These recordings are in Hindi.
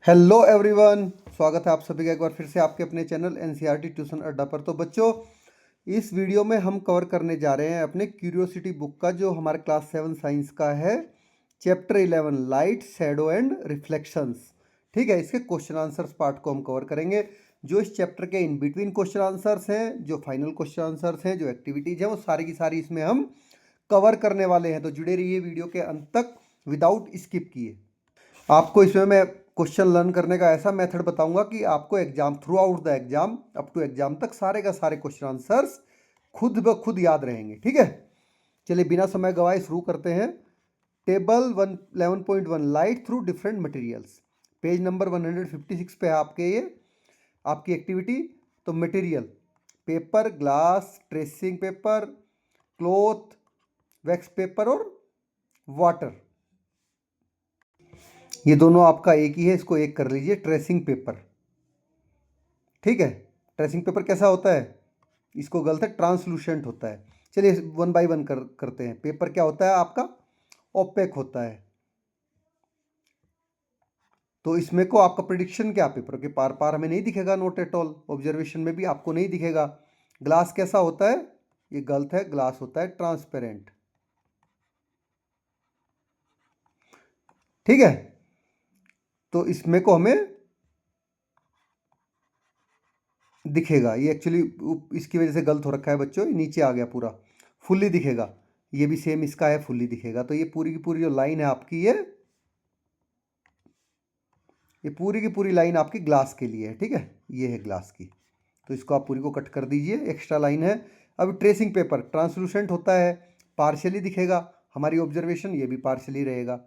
हेलो एवरीवन, स्वागत है आप सभी का एक बार फिर से आपके अपने चैनल एनसीईआरटी ट्यूशन अड्डा पर। तो बच्चों, इस वीडियो में हम कवर करने जा रहे हैं अपने क्यूरियोसिटी बुक का जो हमारे क्लास 7 साइंस का है, chapter 11 light shadow and reflections. ठीक है, इसके क्वेश्चन आंसर्स पार्ट को हम कवर करेंगे। जो इस चैप्टर के इन बिटवीन क्वेश्चन आंसर्स हैं, जो फाइनल क्वेश्चन आंसर्स हैं, जो एक्टिविटीज़ हैं, वो सारी की सारी इसमें हम कवर करने वाले हैं। तो जुड़े रहिए वीडियो के अंत तक विदाउट स्किप किए। आपको इसमें मैं क्वेश्चन लर्न करने का ऐसा मेथड बताऊंगा कि आपको exam throughout the exam up to exam तक सारे का सारे क्वेश्चन आंसर्स खुद ब खुद याद रहेंगे। ठीक है, चलिए बिना समय गवाए शुरू करते हैं। Table 11.1 light through different materials, page number 156 पे है आपके ये आपकी एक्टिविटी। तो material paper, glass, tracing paper, cloth, wax paper और वाटर। ये दोनों आपका एक ही है, इसको एक कर लीजिए। ट्रेसिंग पेपर, ठीक है। ट्रेसिंग पेपर कैसा होता है, इसको गलत है, ट्रांसलूसेंट होता है। चलिए वन बाय वन करते हैं। पेपर क्या होता है आपका, ओपेक होता है। तो इसमें को आपका प्रिडिक्शन क्या, पेपर के पार पार हमें नहीं दिखेगा, नोट एट ऑल, ऑब्जर्वेशन में भी आपको नहीं दिखेगा। ग्लास कैसा होता है, ये गलत है, ग्लास होता है ट्रांसपेरेंट। ठीक है, तो इसमें को हमें दिखेगा, ये एक्चुअली इसकी वजह से गलत हो रखा है बच्चों, ये नीचे आ गया पूरा, फुल्ली दिखेगा। ये भी सेम इसका है, फुल्ली दिखेगा। तो ये पूरी की पूरी जो लाइन है आपकी, ये पूरी की पूरी लाइन आपकी ग्लास के लिए है। ठीक है, ये है ग्लास की, तो इसको आप पूरी को कट कर दीजिए, एक्स्ट्रा लाइन है। अब ट्रेसिंग पेपर ट्रांसलूसेंट होता है, पार्शियली दिखेगा, हमारी ऑब्जर्वेशन ये भी पार्शियली रहेगा।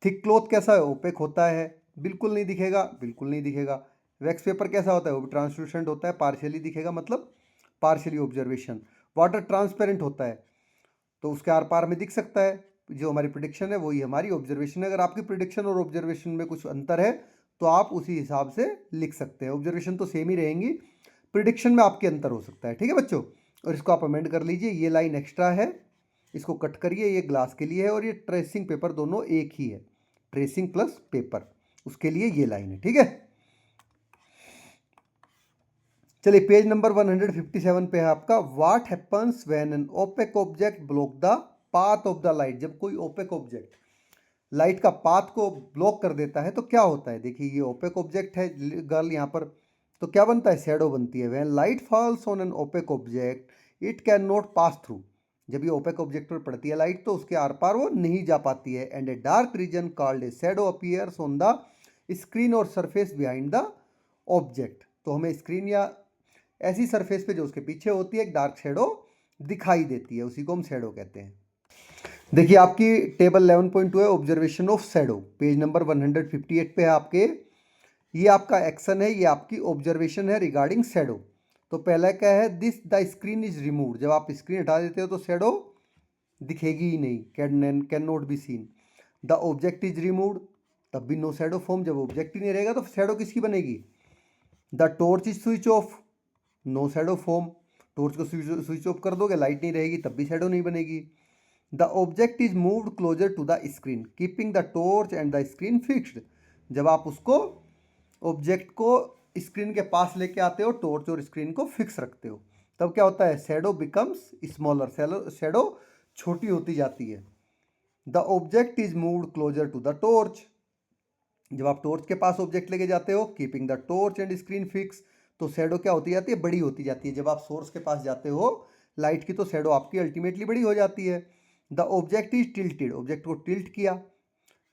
थिक क्लॉथ कैसा है, ओपेक होता है, बिल्कुल नहीं दिखेगा, बिल्कुल नहीं दिखेगा। वैक्स पेपर कैसा होता है, वो भी ट्रांसलूसेंट होता है, पार्शियली दिखेगा, मतलब पार्शियली ऑब्जर्वेशन। वाटर ट्रांसपेरेंट होता है, तो उसके आर पार में दिख सकता है। जो हमारी प्रिडिक्शन है वही हमारी ऑब्जर्वेशन है। अगर आपकी प्रिडिक्शन और ऑब्जर्वेशन में कुछ अंतर है तो आप उसी हिसाब से लिख सकते हैं। ऑब्जर्वेशन तो सेम ही रहेंगी, प्रिडिक्शन में आपके अंतर हो सकता है। ठीक है बच्चों, और इसको आप अमेंड कर लीजिए, ये लाइन एक्स्ट्रा है, इसको कट करिए, ये ग्लास के लिए है, और ये ट्रेसिंग पेपर दोनों एक ही है, ट्रेसिंग प्लस पेपर, उसके लिए ये लाइन है। ठीक है, चलिए पेज नंबर 157 पे है आपका। What happens when an opaque object block the path of the light. जब कोई ओपेक ऑब्जेक्ट लाइट का पाथ को ब्लॉक कर देता है तो क्या होता है। देखिए ये ओपेक ऑब्जेक्ट है गर्ल यहाँ पर, तो क्या बनता है, शैडो बनती है। When light falls on an opaque object it can not pass through. जब ये ओपेक ऑब्जेक्ट पर पड़ती है लाइट तो उसके आर पार वो नहीं जा पाती है। And a dark region called a shadow appears on the screen और सरफेस बिहाइंड द ऑब्जेक्ट। तो हमें स्क्रीन या ऐसी सरफेस पे जो उसके पीछे होती है एक डार्क शेडो दिखाई देती है, उसी को हम शेडो कहते हैं। देखिए आपकी टेबल 11.2 है, observation of shadow, page number 158 पे है आपके। ये आपका एक्शन है, ये आपकी ऑब्जर्वेशन है रिगार्डिंग शेडो। तो पहला क्या है, this the screen is removed. जब आप स्क्रीन हटा देते हो तो शेडो दिखेगी ही नहीं, can not be seen. The object is removed, तब भी नो शेडो फॉर्म। जब ऑब्जेक्ट ही नहीं रहेगा तो शेडो किसकी बनेगी। The torch is switch off, no shadow form. Torch को स्विच ऑफ कर दोगे, लाइट नहीं रहेगी, तब भी शैडो नहीं बनेगी। The object is moved closer to the screen keeping the torch and the screen fixed. जब आप उसको ऑब्जेक्ट को स्क्रीन के पास लेके आते हो, टॉर्च और स्क्रीन को फिक्स रखते हो, तब क्या होता है, शैडो बिकम्स स्मॉलर, शैडो छोटी होती जाती है। The object is moved closer to the torch. जब आप टॉर्च के पास ऑब्जेक्ट लेके जाते हो, keeping the torch and screen fix, तो शैडो क्या होती जाती है, बड़ी होती जाती है। जब आप सोर्स के पास जाते हो लाइट की तो शैडो आपकी अल्टीमेटली बड़ी हो जाती है। The object is tilted, object को टिल्ट किया,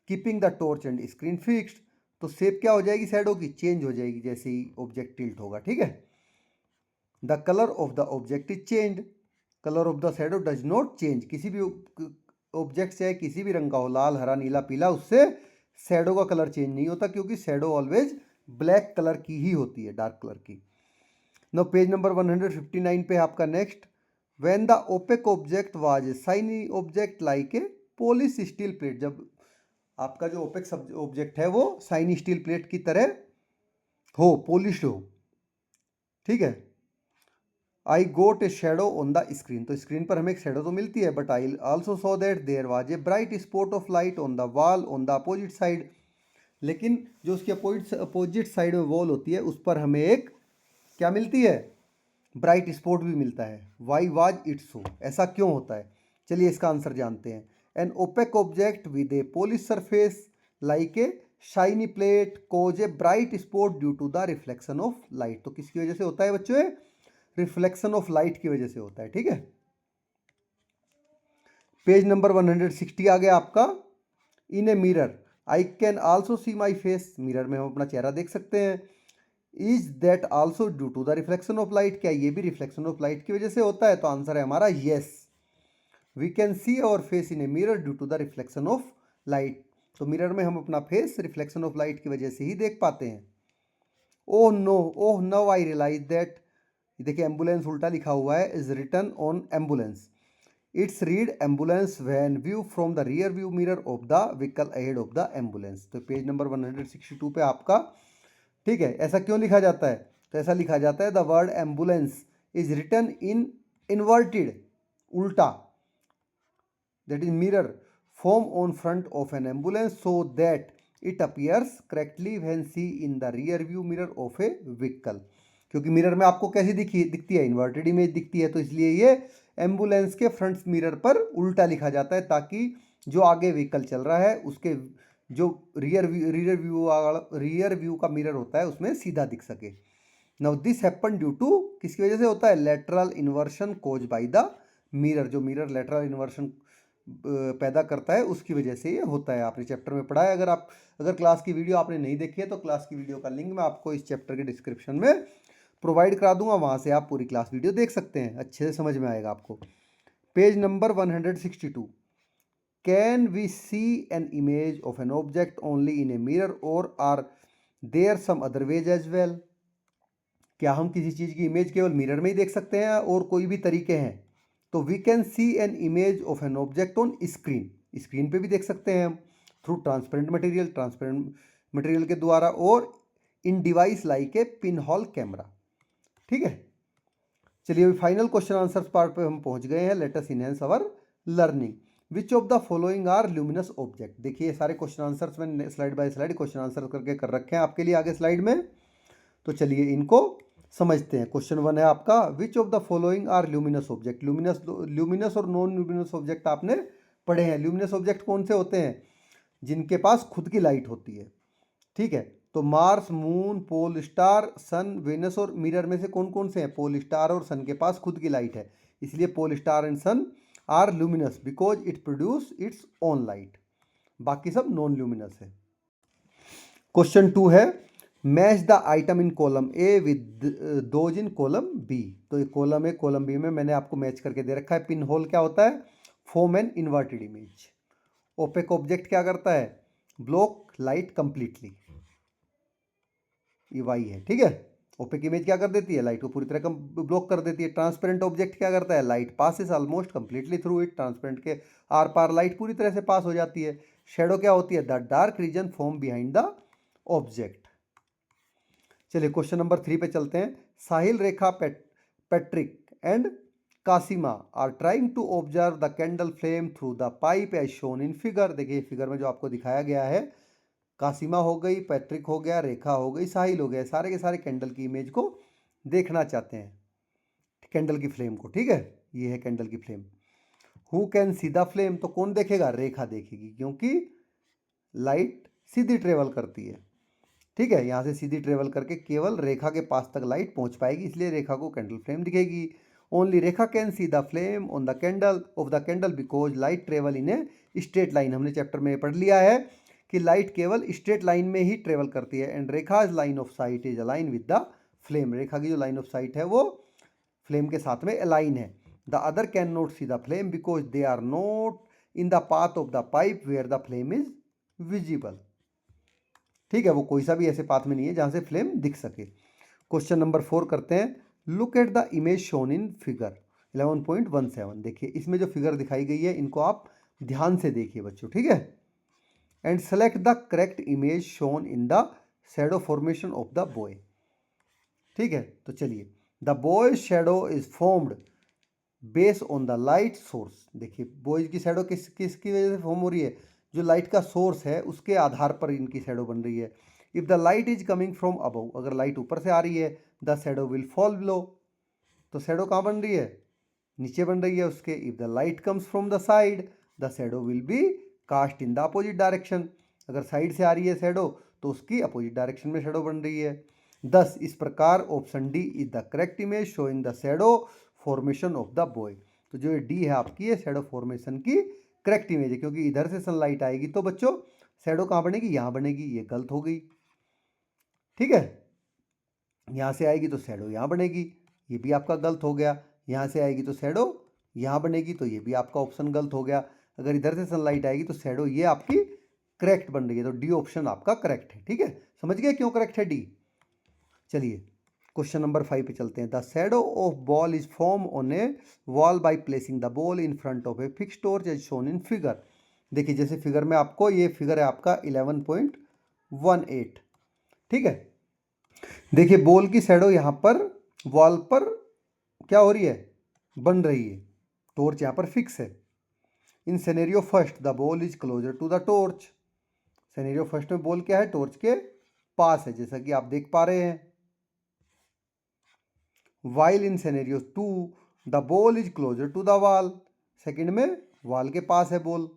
keeping the torch and screen fixed, तो शेप क्या हो जाएगी, शैडो की चेंज हो जाएगी जैसे ही ऑब्जेक्ट टिल्ट होगा। ठीक है, the colour of the object is change, colour of the shadow does not change. किसी भी ऑब्जेक्ट चाहे किसी भी रंग का हो, लाल, हरा, नीला, पीला, उससे शैडो का कलर चेंज नहीं होता, क्योंकि शैडो ऑलवेज ब्लैक कलर की ही होती है, डार्क कलर की। नो पेज नंबर 159 पे आपका next. When the opaque object was a shiny object like a polish steel plate. जब आपका जो ओपेक ऑब्जेक्ट है वो शाइनी स्टील प्लेट की तरह हो, पॉलिश हो। ठीक है, I got a shadow on the screen, तो स्क्रीन पर हमें एक शेडो तो मिलती है, but I also saw that there was a bright spot of light on the wall on the opposite side. लेकिन जो उसकी अपोजिट साइड में वॉल होती है उस पर हमें एक क्या मिलती है, ब्राइट स्पॉट भी मिलता है। वाई वाज इट सो, ऐसा क्यों होता है? चलिए इसका आंसर जानते हैं। An opaque object with a polish surface like a shiny plate cause a bright spot due to the reflection of light. तो किसकी वजह से होता है बच्चों? रिफ्लेक्शन ऑफ लाइट की वजह से होता है। ठीक है, पेज नंबर 160 आ गया आपका। In a mirror I can also see my face, mirror में हम अपना चेहरा देख सकते हैं। Is that also due to the reflection of light, क्या ये भी रिफ्लेक्शन ऑफ लाइट की वजह से होता है? तो आंसर है हमारा yes, we can see our face in a mirror due to the reflection of light. तो मिरर में हम अपना फेस रिफ्लेक्शन ऑफ लाइट की वजह से ही देख पाते हैं। Oh no, oh now I realise that, देखिए एम्बुलेंस उल्टा लिखा हुआ है, is written on ambulance, it's read ambulance when view from the rear view mirror of the vehicle ahead of the ambulance. तो पेज नंबर 162 पे आपका, ठीक है, ऐसा क्यों लिखा जाता है? तो ऐसा लिखा जाता है the word ambulance is written in inverted, उल्टा, that is mirror form on front of an ambulance so that it appears correctly when see in the rear view mirror of a vehicle. क्योंकि मिरर में आपको कैसी दिखती है? इन्वर्टेड इमेज दिखती है, तो इसलिए ये एम्बुलेंस के फ्रंट मिरर पर उल्टा लिखा जाता है ताकि जो आगे व्हीकल चल रहा है उसके जो रियर व्यू का मिरर होता है उसमें सीधा दिख सके। Now this happen due to, किसकी वजह से होता है? Lateral inversion cause by the mirror, जो मिरर लेटरल इन्वर्शन पैदा करता है उसकी वजह से ये होता है। आपने चैप्टर में पढ़ा है। अगर क्लास की वीडियो आपने नहीं देखी है तो क्लास की वीडियो का लिंक मैं आपको इस चैप्टर के डिस्क्रिप्शन में प्रोवाइड करा दूंगा, वहाँ से आप पूरी क्लास वीडियो देख सकते हैं, अच्छे से समझ में आएगा आपको। Page number 162, can we see an image of an object only in a mirror or are there some other ways as well, क्या हम किसी चीज़ की इमेज केवल मिरर में ही देख सकते हैं और कोई भी तरीके हैं? तो we can see an image of an object on screen, screen पे भी देख सकते हैं हम, थ्रू ट्रांसपेरेंट मटेरियल के द्वारा, और in device like a pin hole camera. ठीक है, चलिए अभी फाइनल क्वेश्चन आंसर पार्ट पे हम पहुंच गए हैं। Let us enhance our learning. Which of the following are luminous object? देखिए सारे क्वेश्चन आंसर्स मैंने slide by slide question answer करके कर रखे हैं आपके लिए आगे स्लाइड में, तो चलिए इनको समझते हैं। क्वेश्चन 1 है आपका, which of the following are luminous object? Luminous और नॉन ल्यूमिनस ऑब्जेक्ट आपने पढ़े हैं। ल्यूमिनस ऑब्जेक्ट कौन से होते हैं? जिनके पास खुद की लाइट होती है। ठीक है, तो मार्स, मून, पोल स्टार, सन, वेनस और मिरर में से कौन कौन से हैं? पोल स्टार और सन के पास खुद की लाइट है, इसलिए pole star and sun are luminous because it produce its own light. बाकी सब नॉन ल्यूमिनस है। क्वेश्चन 2 है, match the item in column A with those in column B. तो ये कॉलम ए, कॉलम बी में मैंने आपको मैच करके दे रखा है। पिन होल क्या होता है? Form an inverted image. Opaque object क्या करता है? ब्लॉक लाइट कंप्लीटली, ये वाई है। ठीक है, ओपेक इमेज क्या कर देती है? लाइट को पूरी तरह ब्लॉक कर देती है। ट्रांसपेरेंट ऑब्जेक्ट क्या करता है? Light passes almost completely through it, transparent के आर पार लाइट पूरी तरह से पास हो जाती है। शेडो क्या होती है? The dark region form behind the object. चलिए क्वेश्चन नंबर 3 पे चलते हैं। Sahil, Rekha, Patrick and Kasima are trying to observe the candle flame through the pipe as shown in figure. देखिए फिगर में जो आपको दिखाया गया है, कासिमा हो गई, पैट्रिक हो गया, रेखा हो गई, साहिल हो गया, सारे के सारे कैंडल की इमेज को देखना चाहते हैं, कैंडल की फ्लेम को। ठीक है, ये है कैंडल की flame. Who can see the flame? तो कौन देखेगा? रेखा देखेगी, क्योंकि लाइट सीधी ट्रेवल करती है। ठीक है, यहाँ से सीधी ट्रेवल करके केवल रेखा के पास तक लाइट पहुँच पाएगी, इसलिए रेखा को कैंडल फ्लेम दिखेगी। Only Rekha can see the flame on the candle of the candle because light travel in a straight line. हमने चैप्टर में पढ़ लिया है कि लाइट केवल स्ट्रेट लाइन में ही ट्रेवल करती है। And Rekha line of sight is align with the flame. Rekha की जो लाइन ऑफ साइट है वो फ्लेम के साथ में अलाइन है। The other can not see the flame because they are not in the path of the pipe where the flame is visible. ठीक है, वो कोई सा भी ऐसे पाथ में नहीं है जहां से फ्लेम दिख सके। क्वेश्चन नंबर 4 करते हैं। Look at the image shown in figure 11.17। देखिए इसमें जो फिगर दिखाई गई है इनको आप ध्यान से देखिए बच्चों। ठीक है, and select the correct image shown in the shadow formation of the boy. ठीक है, तो चलिए, the boy shadow is formed base on the light source. देखिए बॉयज की शैडो किसकी वजह से फॉर्म हो रही है? जो लाइट का सोर्स है उसके आधार पर इनकी शैडो बन रही है। If the light is coming from above, अगर लाइट ऊपर से आ रही है, the shadow will fall below, तो शैडो कहाँ बन रही है, नीचे बन रही है उसके। If the light comes from the side, the shadow will be cast in the opposite direction, अगर साइड से आ रही है शैडो तो उसकी अपोजिट डायरेक्शन में शैडो बन रही है। दस इस प्रकार option D is the correct image showing the shadow formation of the boy. तो जो डी है आपकी ये शैडो फॉर्मेशन की करेक्ट इमेज है, क्योंकि इधर से सनलाइट आएगी तो बच्चों शैडो कहाँ बनेगी, यहाँ बनेगी, ये गलत हो गई। ठीक है, यहाँ से आएगी तो शैडो यहाँ बनेगी, ये भी आपका गलत हो गया। यहाँ से आएगी तो शैडो यहाँ बनेगी, तो ये भी आपका ऑप्शन गलत हो गया। अगर इधर से सनलाइट आएगी तो शैडो ये आपकी करेक्ट बन रही है, तो डी ऑप्शन आपका करेक्ट है। ठीक है, समझ गए क्यों करेक्ट है डी। चलिए क्वेश्चन नंबर 5 पे चलते हैं। The shadow of ball is form on a wall by placing the ball in front of a fix torch as shown in figure. देखिए जैसे फिगर में आपको, ये फिगर है आपका 11.18। ठीक है, देखिए बॉल की शैडो यहाँ पर वॉल पर क्या हो रही है, बन रही है, टॉर्च यहाँ पर फिक्स है। In scenario first the ball is closer to the torch, scenario first में बॉल क्या है, टॉर्च के पास है, जैसा कि आप देख पा रहे हैं। While in scenario two the ball is closer to the wall, second में वॉल के पास है ball.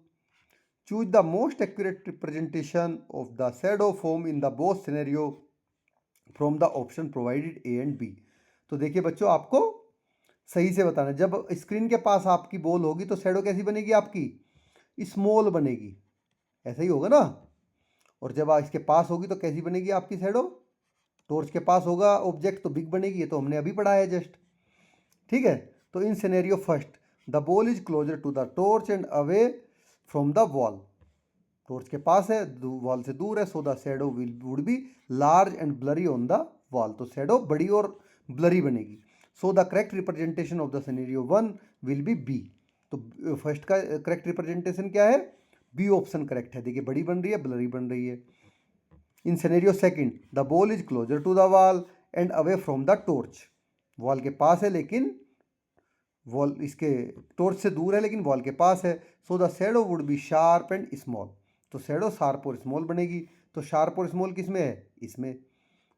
Choose the most accurate representation of the shadow form in the both scenario from the option provided A and B. तो देखिए बच्चों आपको सही से बताना, जब स्क्रीन के पास आपकी बॉल होगी तो शैडो कैसी बनेगी आपकी, स्मॉल बनेगी, ऐसा ही होगा ना। और जब इसके पास होगी तो कैसी बनेगी आपकी शैडो, टॉर्च के पास होगा ऑब्जेक्ट तो बिग बनेगी, ये तो हमने अभी पढ़ा है जस्ट। ठीक है, तो in scenario first the ball is closer to the torch and away from the wall, torch के पास है, वॉल से दूर है, so the shadow would be large and blurry on the wall, तो शैडो बड़ी और ब्लरी बनेगी। So the correct representation of the scenario 1 will be B. तो फर्स्ट का करेक्ट रिप्रेजेंटेशन क्या है, बी ऑप्शन करेक्ट है। देखिए बड़ी बन रही है, ब्लरी बन रही है। In scenario second the ball is closer to the wall and away from the torch, wall के पास है लेकिन वॉल इसके टॉर्च से दूर है लेकिन वॉल के पास है। So the shadow would B sharp and small, तो शैडो शार्प और स्मॉल बनेगी। तो शार्प और स्मॉल किस में है, इसमें।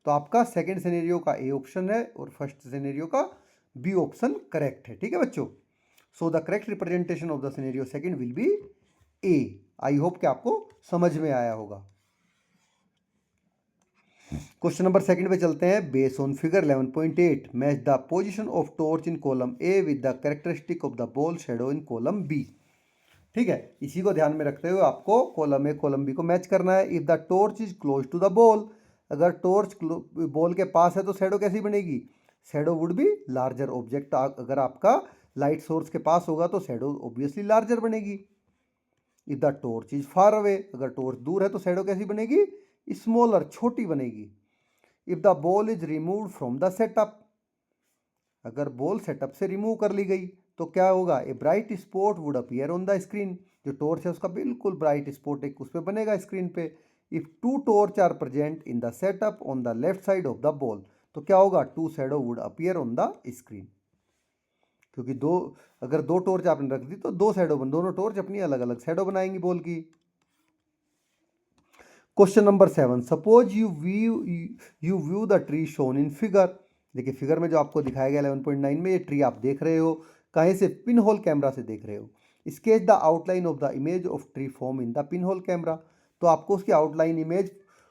तो आपका सेकंड सिनेरियो का ए ऑप्शन है और फर्स्ट सिनेरियो का बी ऑप्शन करेक्ट है। ठीक है बच्चों, सो the correct representation of the scenario second will be A. I hope कि आपको समझ में आया होगा। क्वेश्चन नंबर सेकंड पे चलते हैं। Base on figure 11.8 match the position of torch in column A with the characteristic of the ball shadow in column B. ठीक है, इसी को ध्यान में रखते हुए आपको कॉलम ए कॉलम बी को मैच करना है। If the torch is close to the ball, अगर टॉर्च बॉल के पास है तो शैडो कैसी बनेगी, shadow would be larger object, अगर आपका लाइट सोर्स के पास होगा तो शैडो ऑब्वियसली लार्जर बनेगी। If the torch is far away, अगर टॉर्च दूर है तो शैडो कैसी बनेगी, स्मॉलर, छोटी बनेगी। If the ball is removed from the setup, अगर बॉल सेटअप से रिमूव कर ली गई तो क्या होगा, ए bright spot would appear on the screen, जो टॉर्च है उसका बिल्कुल ब्राइट स्पॉट एक उस पर बनेगा स्क्रीन पे। If two torch are present in the setup on the left side of the ball, तो क्या होगा, two shadow would appear on the screen, क्योंकि अगर दो टॉर्च आपने रख दी तो दो शैडो दोनों टॉर्च अपनी अलग अलग शैडो बनाएंगी बॉल की। Question number 7 suppose you view the tree shown in figure. देखिए फिगर में जो आपको दिखाया गया 11.9 में, ये ट्री आप देख रहे हो, कहीं से, पिन होल कैमरा से देख रहे हो। Sketch the outline of the image of tree form in the pin hole camera, तो आपको उसकी आउटलाइन इमेज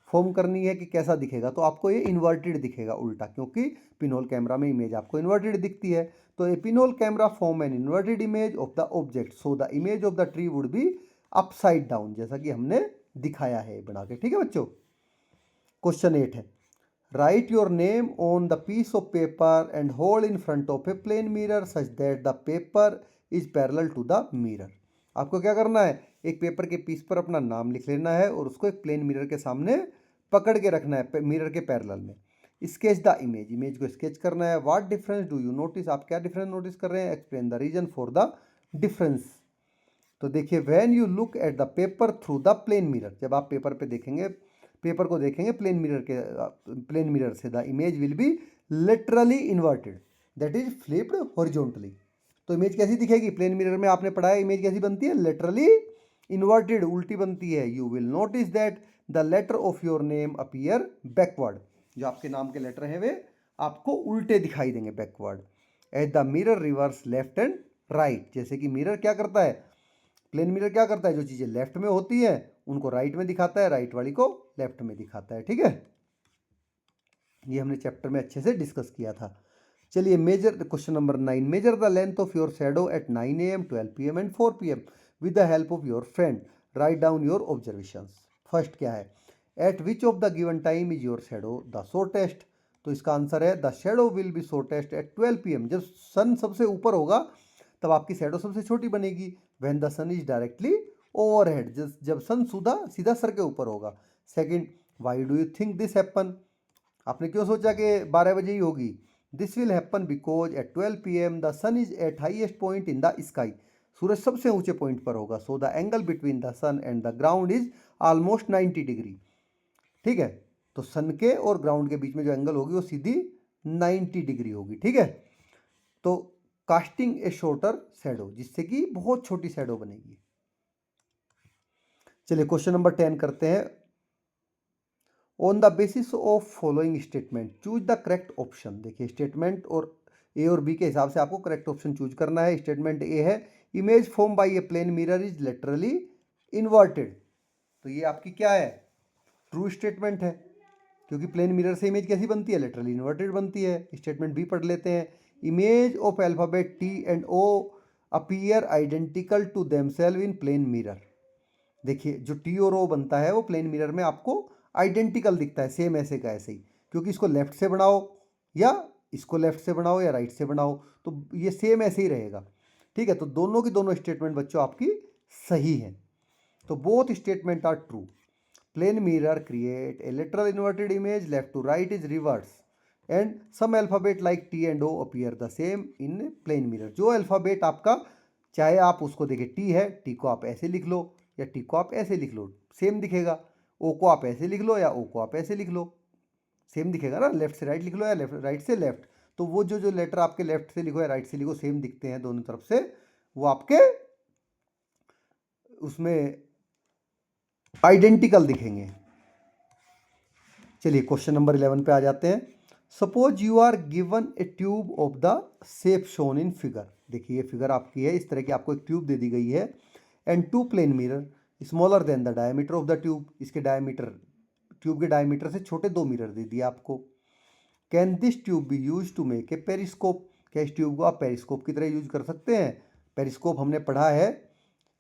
फॉर्म करनी है कि कैसा दिखेगा, तो आपको ये इन्वर्टेड दिखेगा, उल्टा, क्योंकि पिन होल कैमरा में इमेज आपको इन्वर्टेड दिखती है। तो a pin hole camera form an inverted image of the object, so the image of the tree would be upside down, जैसा कि हमने दिखाया है बना के। ठीक है बच्चों, क्वेश्चन 8 है। Write your name on the piece of paper and hold in front of a plane mirror such that the paper is parallel to the mirror. आपको क्या करना है, एक पेपर के पीस पर अपना नाम लिख लेना है और उसको एक प्लेन मिरर के सामने पकड़ के रखना है, मिरर के पैरेलल में। स्केच द इमेज, इमेज को स्केच करना है। What difference do you notice, आप क्या डिफरेंस नोटिस कर रहे हैं, explain the reason for the difference. तो देखिए when you look at the paper through the plane mirror, जब आप पेपर पे देखेंगे, पेपर को देखेंगे प्लेन मिरर से, the image will be literally inverted, that is flipped horizontally. तो इमेज कैसी दिखेगी, प्लेन मिरर में आपने पढ़ा है इमेज कैसी बनती है, लिटरली इन्वर्टेड उल्टी बनती है, you will notice that the letter of your name appear backward, जो आपके नाम के लेटर हैं वे आपको उल्टे दिखाई देंगे, backward. As the mirror reverse left and right, जैसे कि मिरर क्या करता है, प्लेन मिरर क्या करता है, जो चीज़ें लेफ्ट में होती है उनको राइट में दिखाता है, राइट वाली को लेफ्ट में दिखाता है। ठीक है, ये हमने चैप्टर में अच्छे से डिस्कस किया था। चलिए measure question number 9, measure the length of your shadow at 9 AM, 12 PM and 4 PM with the help of your friend, write down your observations. First क्या है, at which of the given time is your shadow the shortest, तो इसका आंसर है the shadow will be shortest at 12 PM, जब सन सबसे ऊपर होगा तब आपकी शैडो सबसे छोटी बनेगी। When the sun is directly overhead, जब सन सीधा सर के ऊपर होगा। Second, why do you think this happen, आपने क्यों सोचा कि 12 बजे ही होगी। This will happen because at 12 PM the sun is at highest point in the sky, सूरज सबसे ऊंचे पॉइंट पर होगा। So the angle between the sun and the ground is almost 90 degree. ठीक है, तो सन के और ग्राउंड के बीच में जो एंगल होगी वो सीधी 90 डिग्री होगी। ठीक है, तो कास्टिंग ए शॉर्टर शैडो, जिससे कि बहुत छोटी शैडो बनेगी। चलिए क्वेश्चन नंबर 10 करते हैं। On the basis of following statement choose the correct option. देखिए स्टेटमेंट और ए और बी के हिसाब से आपको करेक्ट ऑप्शन चूज करना है। स्टेटमेंट ए है image form by a plane mirror is laterally inverted, तो ये आपकी क्या है, ट्रू स्टेटमेंट है, क्योंकि प्लेन मिरर से इमेज कैसी बनती है, लेटरली इन्वर्टेड बनती है। स्टेटमेंट बी पढ़ लेते हैं, image of alphabet T and O appear identical to themselves in plane mirror. देखिए जो टी और ओ बनता है वो प्लेन मिरर में आपको आइडेंटिकल दिखता है, सेम ऐसे का ऐसे ही, क्योंकि इसको लेफ्ट से बनाओ या इसको लेफ्ट से बनाओ या राइट से बनाओ तो ये सेम ऐसे ही रहेगा। ठीक है, तो दोनों की दोनों स्टेटमेंट बच्चों आपकी सही है, तो both statement are true. Plane mirror create a literal inverted image, left to right is reverse and some alphabet like T and O appear the same in plane mirror. जो अल्फाबेट आपका, चाहे आप उसको देखिए टी है, टी को आप ऐसे लिख लो या टी को आप ऐसे लिख लो, सेम दिखेगा। ओ को आप ऐसे लिख लो या ओ को आप ऐसे लिख लो, सेम दिखेगा ना। लेफ्ट से राइट लिख लो या लेफ्ट राइट से लेफ्ट, तो वो जो लेटर आपके लेफ्ट से लिखो या राइट से लिखो सेम दिखते हैं दोनों तरफ से, वो आपके उसमें आइडेंटिकल दिखेंगे। चलिए क्वेश्चन नंबर 11 पे आ जाते हैं। Suppose you are given a tube of the shape shown in figure. देखिए ये फिगर आपकी है, इस तरह की आपको एक ट्यूब दे दी गई है and two plane mirror smaller than the diameter of the tube. इसके डायमीटर, ट्यूब के डायमीटर से छोटे दो मिरर दे दिए आपको। Can this tube be use to make a periscope, क्या इस ट्यूब को आप पेरिस्कोप की तरह यूज कर सकते हैं। पेरिस्कोप हमने पढ़ा है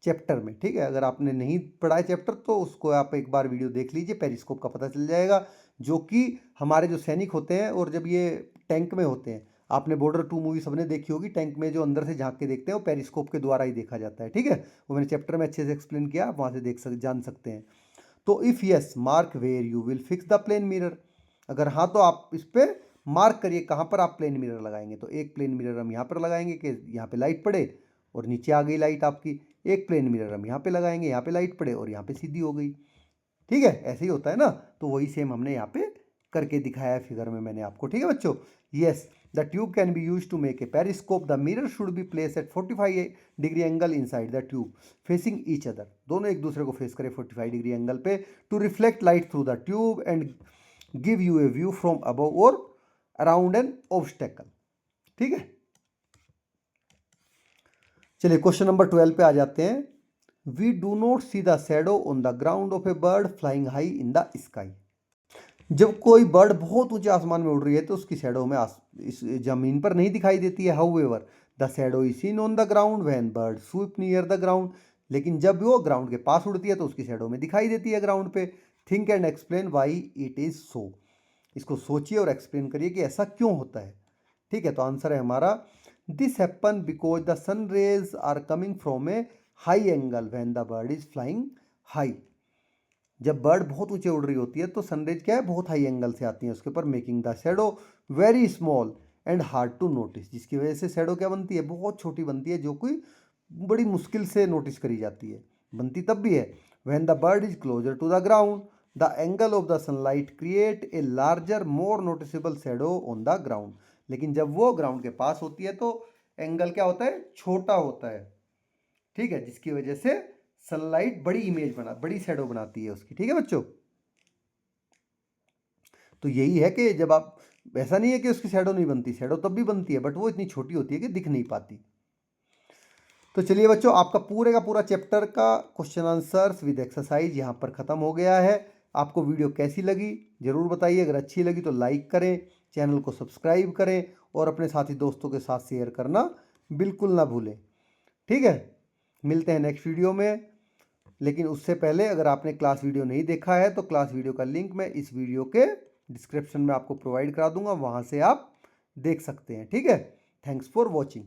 चैप्टर में। ठीक है, अगर आपने नहीं पढ़ा है चैप्टर तो उसको आप एक बार वीडियो देख लीजिए, पेरिस्कोप का पता चल जाएगा। जो कि हमारे जो सैनिक होते हैं और जब ये टैंक में होते हैं, आपने बॉर्डर 2 मूवी सबने देखी होगी, टैंक में जो अंदर से झांक के देखते हैं वो पेरिस्कोप के द्वारा ही देखा जाता है। ठीक है, वो मैंने चैप्टर में अच्छे से एक्सप्लेन किया, आप वहाँ से जान सकते हैं। तो if yes mark where you will fix the plane mirror, अगर हाँ तो आप इस पर मार्क करिए कहाँ पर आप प्लेन मिरर लगाएंगे। तो एक प्लेन मिरर हम यहाँ पर लगाएंगे कि यहाँ पे लाइट पड़े और नीचे आ गई लाइट आपकी। एक प्लेन मिरर हम यहाँ पे लगाएंगे, यहाँ पे लाइट पड़े और यहाँ पे सीधी हो गई। ठीक है, ऐसे ही होता है ना, तो वही सेम हमने यहाँ पे करके दिखाया है फिगर में मैंने आपको। ठीक है बच्चों, yes the tube can be use to make a periscope, the mirror should be place at 45 degree angle inside the tube facing each other, दोनों एक दूसरे को फेस करें 45 डिग्री एंगल पे, to reflect light through the tube and give you a view from above or around an obstacle. ठीक है, चलिए क्वेश्चन नंबर 12 पे आ जाते हैं। We do not see the shadow on the ground of a bird flying high in the sky. जब कोई बर्ड बहुत ऊंचे आसमान में उड़ रही है तो उसकी शैडो में इस जमीन पर नहीं दिखाई देती है। However the shadow is seen on the ground when bird sweep near the ground, लेकिन जब वो ग्राउंड के पास उड़ती है तो उसकी शैडो में दिखाई देती है ग्राउंड पे। Think and explain why it is so, इसको सोचिए और एक्सप्लेन करिए कि ऐसा क्यों होता है। ठीक है, तो आंसर है हमारा this happen because the sun rays are coming from a high angle when the bird is flying high. जब बर्ड बहुत ऊंचे उड़ रही होती है तो सनरेज क्या है, बहुत हाई एंगल से आती है उसके ऊपर, making the shadow very small and hard to notice, जिसकी वजह से शैडो क्या बनती है, बहुत छोटी बनती है, जो कोई बड़ी मुश्किल से नोटिस करी जाती है। बनती तब भी है when the bird is closer to the ground the angle of the sunlight create a larger more noticeable shadow on the ground. लेकिन जब वो ग्राउंड के पास होती है तो एंगल क्या होता है, छोटा होता है। ठीक है, जिसकी वजह से सनलाइट बड़ी शैडो बनाती है उसकी, ठीक है बच्चों। तो यही है कि जब आप, ऐसा नहीं है कि उसकी शैडो नहीं बनती, शैडो तब भी बनती है, बट वो इतनी छोटी होती है कि दिख नहीं पाती। तो चलिए बच्चों, आपका पूरे का पूरा चैप्टर का क्वेश्चन आंसर्स विद एक्सरसाइज यहाँ पर ख़त्म हो गया है। आपको वीडियो कैसी लगी ज़रूर बताइए। अगर अच्छी लगी तो लाइक करें, चैनल को सब्सक्राइब करें और अपने साथी दोस्तों के साथ शेयर करना बिल्कुल ना भूलें, ठीक है। मिलते हैं नेक्स्ट वीडियो में। लेकिन उससे पहले अगर आपने क्लास वीडियो नहीं देखा है तो क्लास वीडियो का लिंक मैं इस वीडियो के डिस्क्रिप्शन में आपको प्रोवाइड करा दूंगा, वहाँ से आप देख सकते हैं, ठीक है। Thanks for watching.